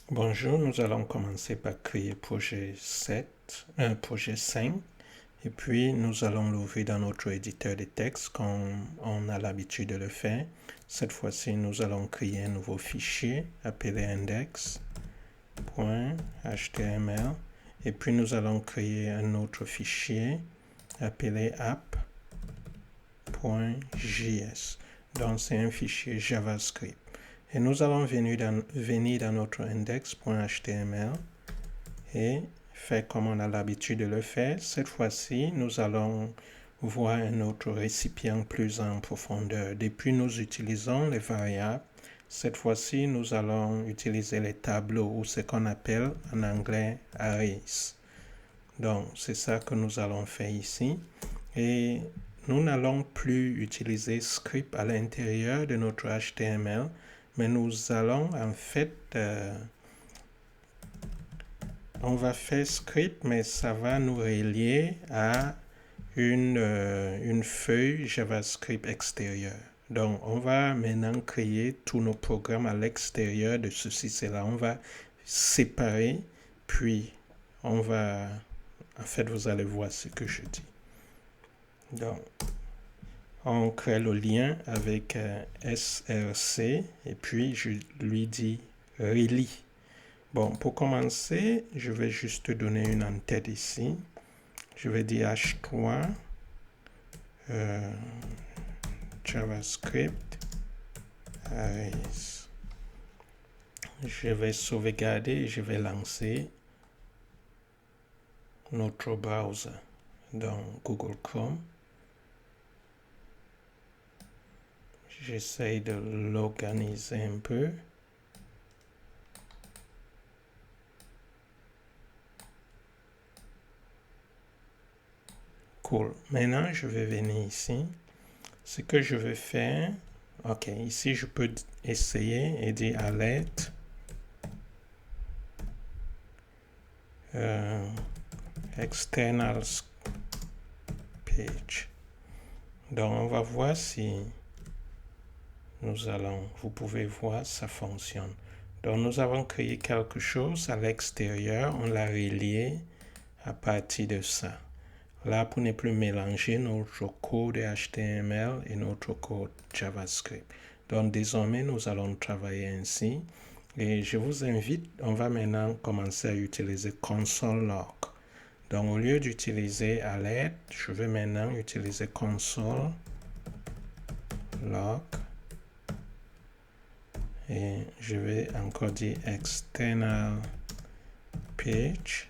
Bonjour, nous allons commencer par créer projet 5 et puis nous allons l'ouvrir dans notre éditeur de texte comme on a l'habitude de le faire. Cette fois-ci, nous allons créer un nouveau fichier appelé index.html et puis nous allons créer un autre fichier appelé app.js. Donc c'est un fichier JavaScript. Et nous allons venir dans notre index.html et faire comme on a l'habitude de le faire. Cette fois-ci, nous allons voir un autre récipient plus en profondeur. Depuis, nous utilisons les variables. Cette fois-ci, nous allons utiliser les tableaux ou ce qu'on appelle en anglais arrays. Donc, c'est ça que nous allons faire ici. Et nous n'allons plus utiliser script à l'intérieur de notre HTML, mais nous allons en fait, on va faire script, mais ça va nous relier à une feuille JavaScript extérieure. Donc, on va maintenant créer tous nos programmes à l'extérieur de ceci, cela. On va séparer, puis on va, en fait, vous allez voir ce que je dis. Donc, on crée le lien avec src et puis je lui dis relie. Bon, pour commencer, je vais juste donner une en-tête ici. Je vais dire h3 JavaScript arrays. Je vais sauvegarder et je vais lancer notre browser dans Google Chrome. J'essaie de l'organiser un peu. Cool. Maintenant, je vais venir ici. Ce que je vais faire, ok, ici je peux essayer et dire alerte. External page. Donc, on va voir si vous pouvez voir, ça fonctionne. Donc, nous avons créé quelque chose à l'extérieur, on l'a relié à partir de ça. Là, pour ne plus mélanger notre code HTML et notre code JavaScript. Donc, désormais, nous allons travailler ainsi. Et je vous invite, on va maintenant commencer à utiliser console log. Donc, au lieu d'utiliser alert, je vais maintenant utiliser console log. Et je vais encore dire external page.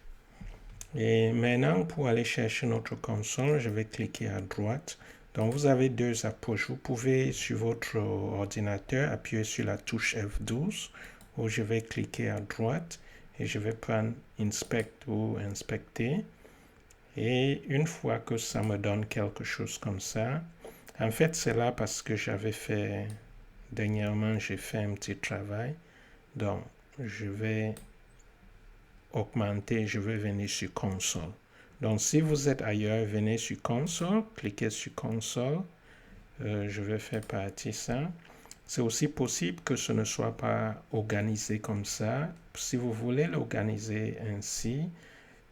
Et maintenant, pour aller chercher notre console, je vais cliquer à droite. Donc, vous avez deux approches. Vous pouvez, sur votre ordinateur, appuyer sur la touche F12, où je vais cliquer à droite et je vais prendre Inspect ou Inspecter. Et une fois que ça me donne quelque chose comme ça, en fait, c'est là parce que dernièrement, j'ai fait un petit travail. Donc, je vais augmenter, je vais venir sur console. Donc, si vous êtes ailleurs, venez sur console, cliquez sur console. Je vais faire partie ça. C'est aussi possible que ce ne soit pas organisé comme ça. Si vous voulez l'organiser ainsi,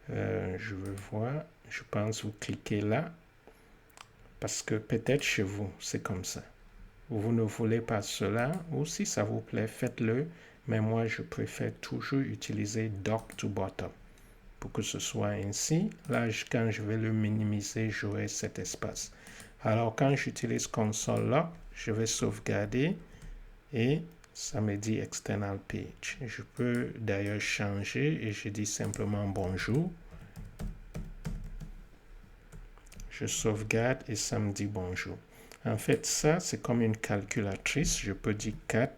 je veux voir. Je pense vous cliquez là. Parce que peut-être chez vous, c'est comme ça. Vous ne voulez pas cela, ou si ça vous plaît, faites-le. Mais moi, je préfère toujours utiliser dock to bottom pour que ce soit ainsi. Là, quand je vais le minimiser, j'aurai cet espace. Alors, quand j'utilise console log, je vais sauvegarder et ça me dit external page. Je peux d'ailleurs changer et je dis simplement bonjour. Je sauvegarde et ça me dit bonjour. En fait, ça, c'est comme une calculatrice. Je peux dire 4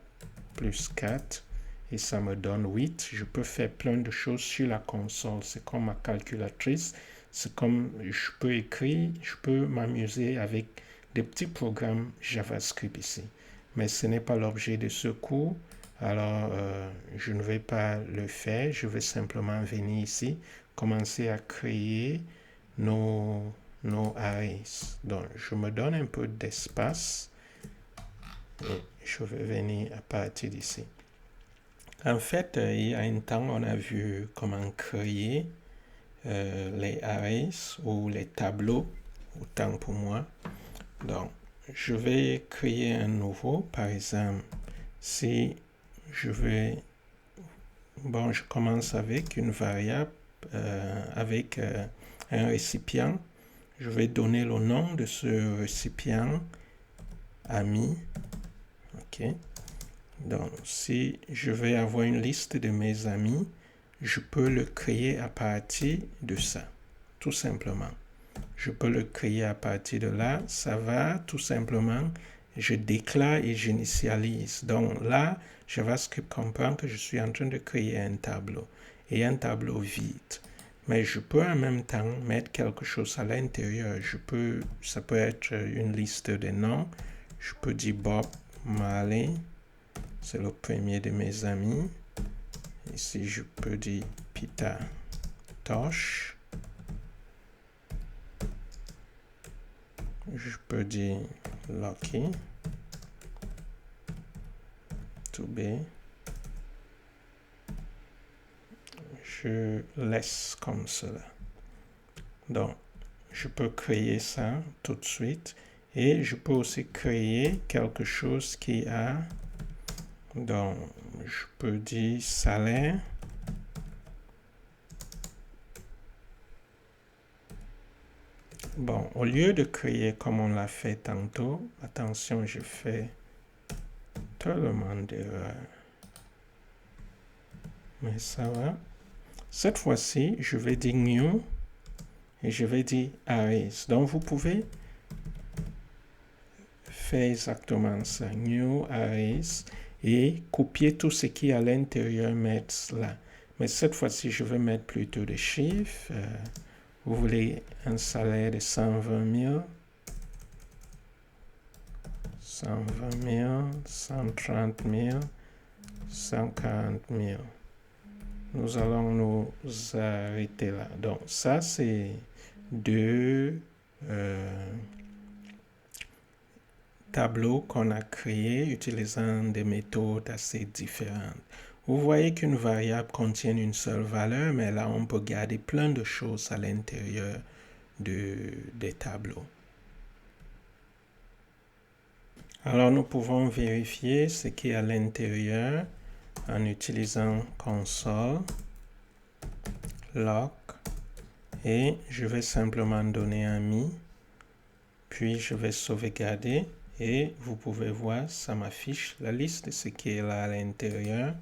plus 4 et ça me donne 8. Je peux faire plein de choses sur la console. C'est comme ma calculatrice. C'est comme je peux écrire, je peux m'amuser avec des petits programmes JavaScript ici. Mais ce n'est pas l'objet de ce cours. Alors, je ne vais pas le faire. Je vais simplement venir ici, commencer à créer nos arrays. Donc, je me donne un peu d'espace et je vais venir à partir d'ici. En fait, il y a un temps, on a vu comment créer les arrays ou les tableaux, autant pour moi. Donc, je vais créer un nouveau. Par exemple, si je vais... Bon, je commence avec une variable, avec un récipient. Je vais donner le nom de ce récipient, ami. OK. Donc, si je vais avoir une liste de mes amis, je peux le créer à partir de ça, tout simplement. Je peux le créer à partir de là. Ça va tout simplement, je déclare et j'initialise. Donc là, JavaScript comprend que je suis en train de créer un tableau et un tableau vide. Mais je peux en même temps mettre quelque chose à l'intérieur. Ça peut être une liste de noms. Je peux dire Bob Marley. C'est le premier de mes amis. Ici, je peux dire Peter Tosh. Je peux dire Lucky. To be. Je laisse comme cela. Donc, je peux créer ça tout de suite. Et je peux aussi créer quelque chose qui a... Donc, je peux dire salaire. Bon, au lieu de créer comme on l'a fait tantôt, attention, je fais tellement d'erreurs. Mais ça va. Cette fois-ci, je vais dire new et je vais dire arrays. Donc, vous pouvez faire exactement ça. New arrays et copier tout ce qui est à l'intérieur, mettre là. Mais cette fois-ci, je vais mettre plutôt des chiffres. Vous voulez un salaire de 120 000, 120 000, 130 000, 140 000. Nous allons nous arrêter là. Donc, ça, c'est deux tableaux qu'on a créés utilisant des méthodes assez différentes. Vous voyez qu'une variable contient une seule valeur, mais là, on peut garder plein de choses à l'intérieur des tableaux. Alors, nous pouvons vérifier ce qui est à l'intérieur en utilisant console, log, et je vais simplement donner ami, puis je vais sauvegarder, et vous pouvez voir, ça m'affiche la liste de ce qui est là à l'intérieur.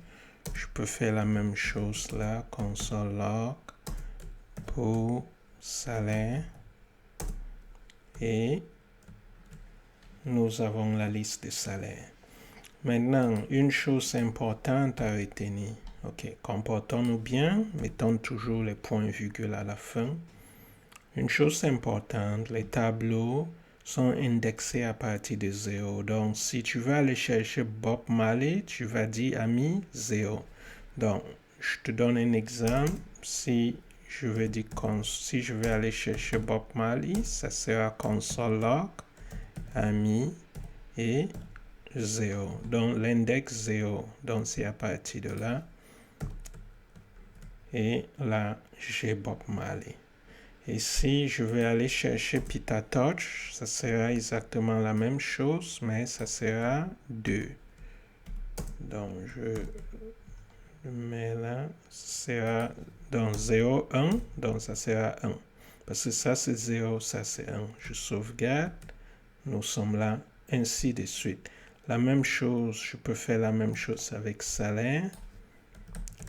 Je peux faire la même chose là, console log, pour salaire, et nous avons la liste de salaires. Maintenant, une chose importante à retenir. OK, comportons-nous bien, mettons toujours les points-virgules à la fin. Une chose importante, les tableaux sont indexés à partir de 0. Donc, si tu veux aller chercher Bob Marley, tu vas dire ami 0. Donc, je te donne un exemple. Si je vais aller chercher Bob Marley, ça sera console log, ami et 0. Donc, l'index 0. Donc, c'est à partir de là. Et là, j'ai Bob Marley. Et si je vais aller chercher Peter Tosh, ça sera exactement la même chose, mais ça sera 2. Donc, je le mets là. Ça sera dans 0, 1. Donc, ça sera 1. Parce que ça, c'est 0, ça, c'est 1. Je sauvegarde. Nous sommes là, ainsi de suite. La même chose, je peux faire la même chose avec salaire.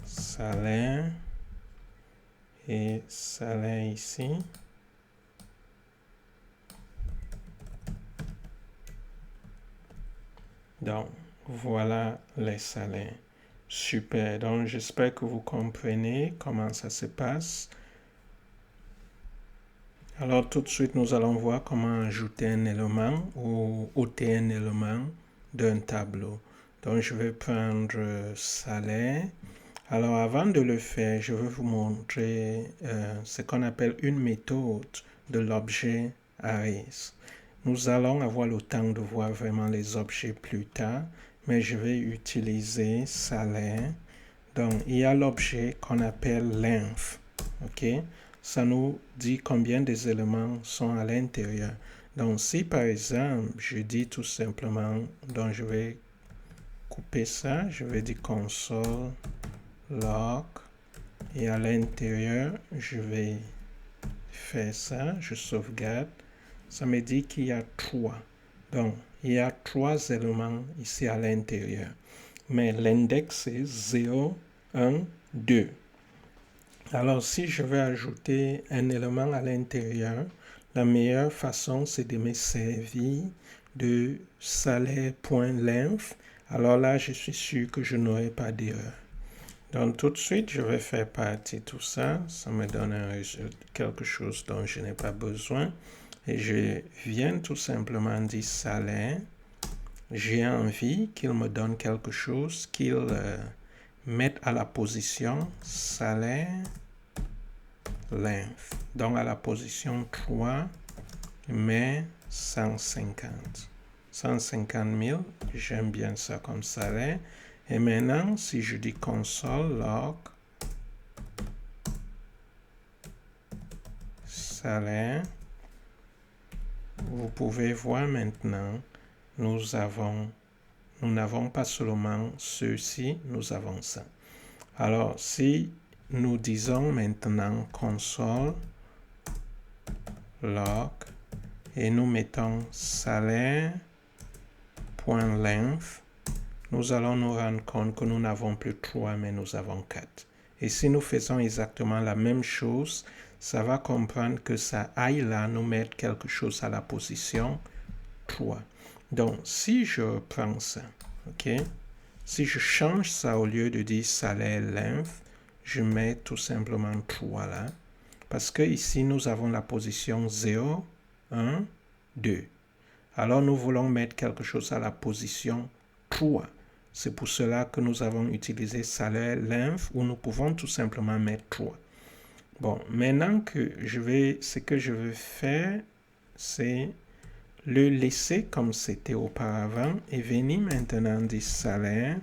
Salaire. Et salaire ici. Donc, voilà les salaires. Super. Donc, j'espère que vous comprenez comment ça se passe. Alors, tout de suite, nous allons voir comment ajouter un élément ou ôter un élément d'un tableau. Donc, je vais prendre salaire. Alors, avant de le faire, je vais vous montrer ce qu'on appelle une méthode de l'objet arrays. Nous allons avoir le temps de voir vraiment les objets plus tard, mais je vais utiliser salaire Donc, il y a l'objet qu'on appelle length. OK? Ça nous dit combien des éléments sont à l'intérieur. Donc, si par exemple, je dis tout simplement, donc je vais couper ça, je vais dire console log et à l'intérieur, je vais faire ça, je sauvegarde. Ça me dit qu'il y a 3. Donc, il y a 3 éléments ici à l'intérieur. Mais l'index est 0, 1, 2. Alors, si je veux ajouter un élément à l'intérieur, la meilleure façon, c'est de me servir de salaire.length. Alors là, je suis sûr que je n'aurai pas d'erreur. Donc, tout de suite, je vais faire partie tout ça. Ça me donne quelque chose dont je n'ai pas besoin. Et je viens tout simplement dire salaire. J'ai envie qu'il me donne quelque chose, qu'il mette à la position salaire length. Donc, à la position 3, mais 150. 150 000, j'aime bien ça comme salaire. Et maintenant, si je dis console log salaire, vous pouvez voir maintenant, nous n'avons pas seulement ceci, nous avons ça. Alors, si nous disons maintenant console log et nous mettons salaire.length, nous allons nous rendre compte que nous n'avons plus 3, mais nous avons 4. Et si nous faisons exactement la même chose, ça va comprendre que ça aille là nous mettre quelque chose à la position 3. Donc, si je prends ça, OK? Si je change ça au lieu de dire salaire length, je mets tout simplement 3 là. Parce que ici, nous avons la position 0, 1, 2. Alors, nous voulons mettre quelque chose à la position 3. C'est pour cela que nous avons utilisé salaire length où nous pouvons tout simplement mettre 3. Bon, maintenant que ce que je veux faire, c'est le laisser comme c'était auparavant et venir maintenant dire salaire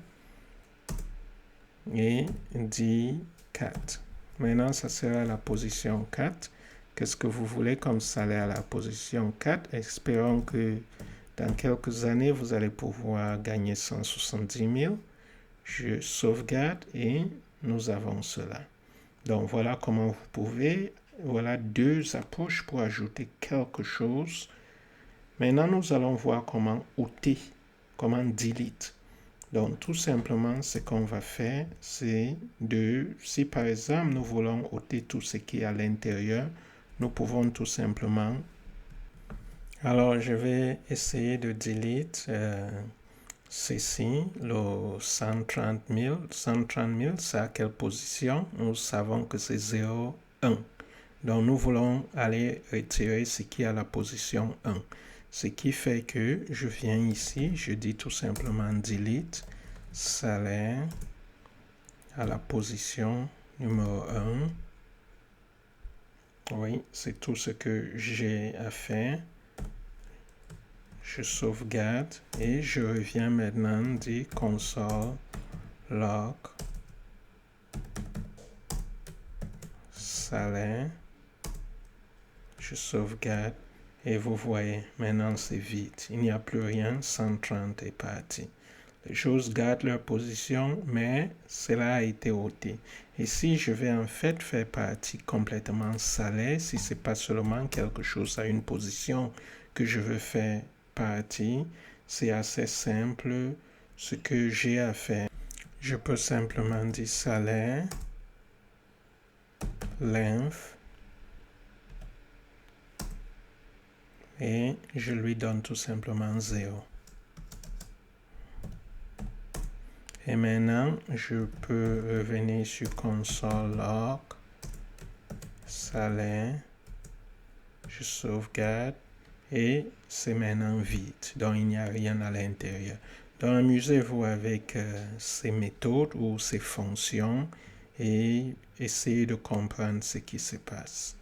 et dire 4. Maintenant, ça sera la position 4. Qu'est-ce que vous voulez comme salaire à la position 4? Espérons que dans quelques années, vous allez pouvoir gagner 170 000. Je sauvegarde et nous avons cela. Donc, voilà comment vous pouvez, voilà 2 approches pour ajouter quelque chose. Maintenant, nous allons voir comment ôter, comment delete. Donc, tout simplement, ce qu'on va faire, c'est si par exemple, nous voulons ôter tout ce qui est à l'intérieur, nous pouvons tout simplement. Alors, je vais essayer de delete ceci, le 130 000. 130 000, c'est à quelle position? Nous savons que c'est 0, 1. Donc, nous voulons aller retirer ce qui est à la position 1. Ce qui fait que je viens ici, je dis tout simplement delete salaire à la position numéro 1. Oui, c'est tout ce que j'ai à faire. Je sauvegarde et je reviens maintenant dire console log salaire. Je sauvegarde et vous voyez, maintenant c'est vide. Il n'y a plus rien, 130 est parti. Les choses gardent leur position, mais cela a été ôté. Et si je vais en fait faire partie complètement salaire, si ce n'est pas seulement quelque chose à une position que je veux faire partie, c'est assez simple. Ce que j'ai à faire, je peux simplement dire salaire, length, et je lui donne tout simplement 0. Et maintenant, je peux revenir sur console log, salaire, je sauvegarde et c'est maintenant vide. Donc, il n'y a rien à l'intérieur. Donc, amusez-vous avec ces méthodes ou ces fonctions et essayez de comprendre ce qui se passe.